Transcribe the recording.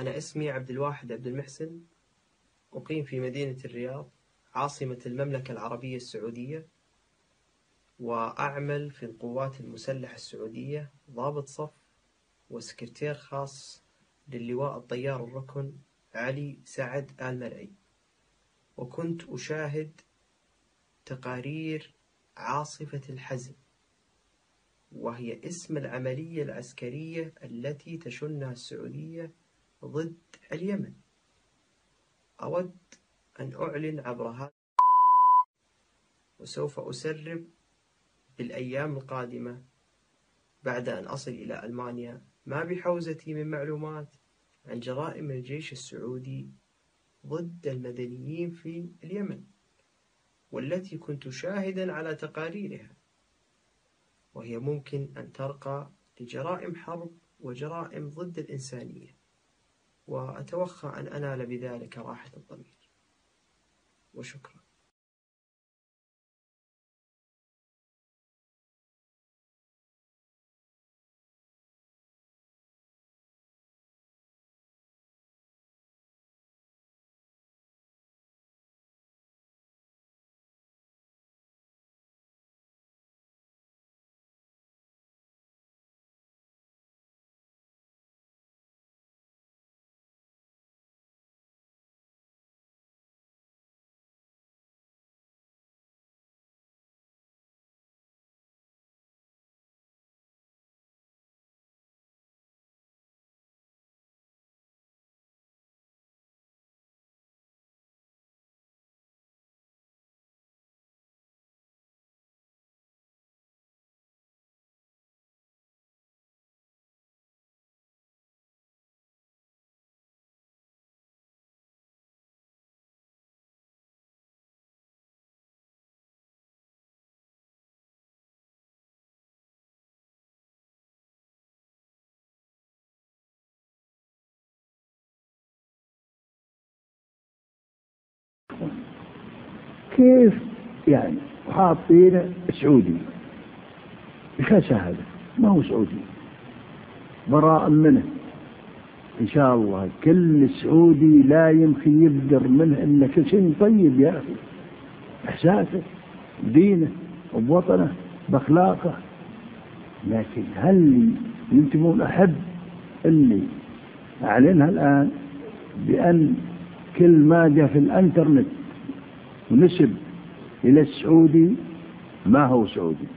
أنا اسمي عبد الواحد عبد المحسن، أقيم في مدينة الرياض عاصمة المملكة العربية السعودية، وأعمل في القوات المسلحة السعودية ضابط صف وسكرتير خاص للواء الطيار الركن علي سعد آل مرعي. وكنت أشاهد تقارير عاصفة الحزم، وهي اسم العملية العسكرية التي تشنها السعودية ضد اليمن. أود أن أعلن عبر هذا، وسوف أسرب بالأيام القادمة بعد أن أصل إلى ألمانيا ما بحوزتي من معلومات عن جرائم الجيش السعودي ضد المدنيين في اليمن، والتي كنت شاهدا على تقاريرها، وهي ممكن أن ترقى لجرائم حرب وجرائم ضد الإنسانية، وأتوخى أن أنال بذلك راحة الضمير. وشكرا. كيف يعني حاطين سعودي بخسه، ما هو سعودي، براء منه إن شاء الله. كل سعودي لا يمكن يقدر منه إلا كل شيء طيب يا أخي، إحساسه بدينه وبوطنه بأخلاقه. لكن هل ينتمون؟ أحب اللي أعلنها الآن بأن كل ما جاء في الانترنت ونسب إلى السعودي ما هو سعودي.